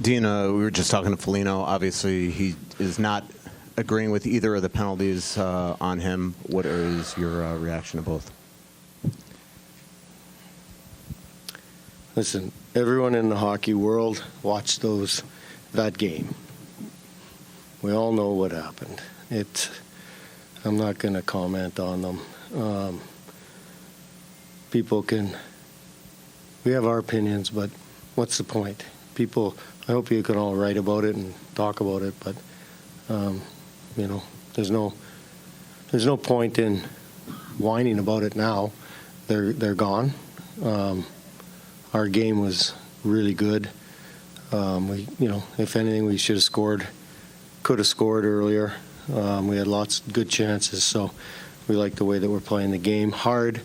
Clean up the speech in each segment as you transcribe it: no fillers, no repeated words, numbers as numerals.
Dean, we were just talking to Foligno. Obviously, he is not agreeing with either of the penalties on him. What is your reaction to both? Listen, everyone in the hockey world watched that game. We all know what happened. I'm not going to comment on them. We have our opinions, but what's the point? I hope you can all write about it and talk about it, but there's no point in whining about it now. They're gone. Our game was really good. If anything, we should have scored, could have scored earlier. We had lots of good chances, so we like the way that we're playing the game. Hard,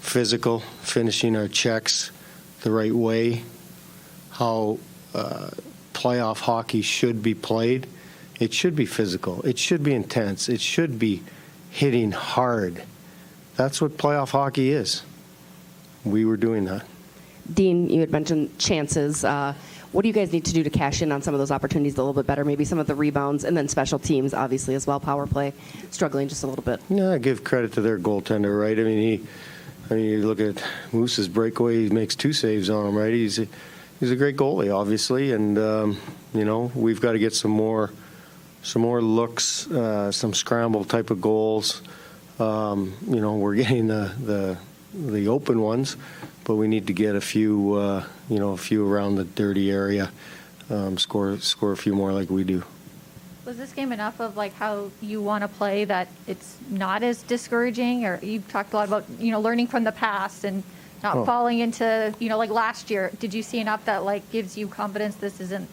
physical, finishing our checks the right way. How playoff hockey should be played. It should be physical. It should be intense. It should be hitting hard. That's what playoff hockey is. We were doing that. Dean, you had mentioned chances. What do you guys need to do to cash in on some of those opportunities a little bit better? Maybe some of the rebounds, and then special teams, obviously, as well. Power play, struggling just a little bit. Yeah, I give credit to their goaltender, right? I mean, you look at Moose's breakaway, he makes 2 saves on him, right? He's a great goalie, obviously, and we've got to get some more looks, some scramble type of goals. We're getting the open ones, but we need to get a few around the dirty area, score a few more like we do. Was this game enough of like how you want to play that it's not as discouraging? Or you talked a lot about learning from the past and not falling into like last year. Did you see enough that like gives you confidence this isn't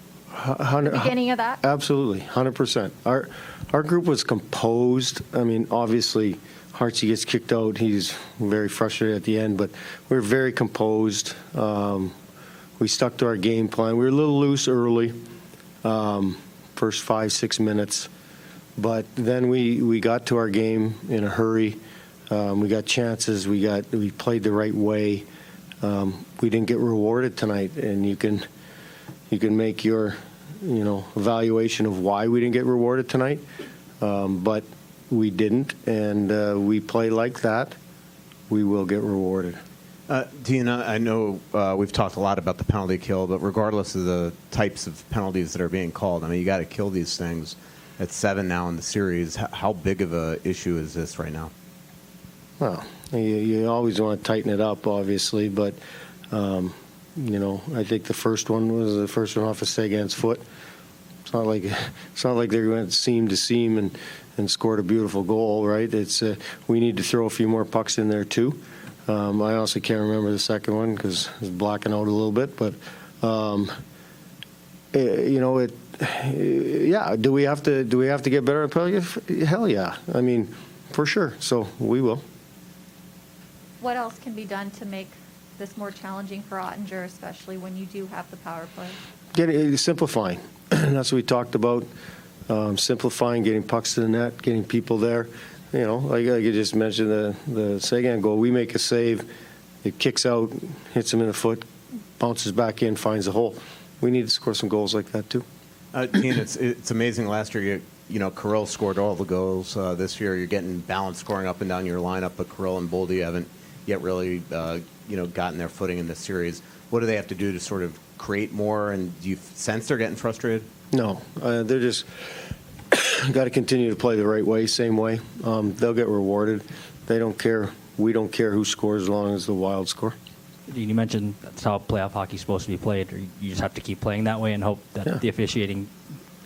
the beginning of that? Absolutely, 100%. Our group was composed. I mean, obviously, Hartsey gets kicked out. He's very frustrated at the end, but we're very composed. We stuck to our game plan. We were a little loose early, first 5-6 minutes, but then we got to our game in a hurry. We got chances. We played the right way. We didn't get rewarded tonight, and you can make your evaluation of why we didn't get rewarded tonight, but we didn't, and we play like that, we will get rewarded. Dean, I know we've talked a lot about the penalty kill, but regardless of the types of penalties that are being called, I mean, you got to kill these things. At 7 now in the series. How big of a issue is this right now? Well, you always want to tighten it up, obviously, but I think the first one was the first one off of Seguin's foot. It's not like they went seam to seam and scored a beautiful goal, right? We need to throw a few more pucks in there too. I honestly can't remember the second one because I was blacking out a little bit, but yeah. Do we have to get better at penalty? Hell yeah. I mean, for sure. So we will. What else can be done to make this more challenging for Ottinger, especially when you do have the power play? Simplifying. That's what we talked about. Simplifying, getting pucks to the net, getting people there. Like you just mentioned the Seguin goal. We make a save, it kicks out, hits him in the foot, bounces back in, finds a hole. We need to score some goals like that too. Dean, it's amazing. Last year, Kirill scored all the goals. This year, you're getting balanced scoring up and down your lineup, but Kirill and Boldy haven't yet really, gotten their footing in this series. What do they have to do to sort of create more? And do you sense they're getting frustrated? No, they're just got to continue to play the right way, same way. They'll get rewarded. They don't care. We don't care who scores as long as the Wild score. You mentioned that's how playoff hockey is supposed to be played, or you just have to keep playing that way and hope that the officiating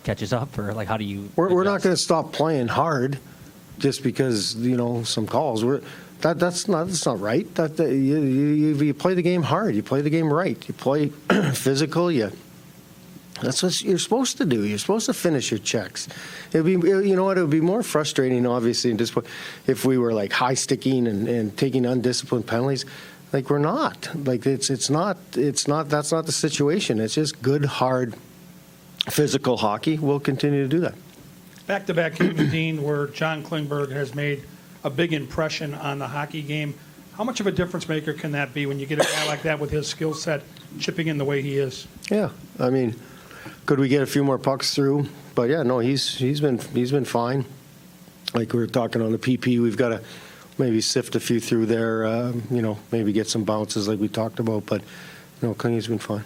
catches up, or like how do you? We're not going to stop playing hard just because some calls. That's not right. You play the game hard. You play the game right. You play physical. That's what you're supposed to do. You're supposed to finish your checks. It would be more frustrating, obviously, if we were like high sticking and taking undisciplined penalties. Like we're not. Like it's not. That's not the situation. It's just good, hard, physical hockey. We'll continue to do that. Back-to-back games, Dean, where John Klingberg has made a big impression on the hockey game. How much of a difference maker can that be when you get a guy like that with his skill set chipping in the way he is? Yeah, I mean, could we get a few more pucks through? But yeah, no, he's been fine. Like we were talking on the PP, we've got to maybe sift a few through there. Maybe get some bounces like we talked about. But no, Klingy's been fine.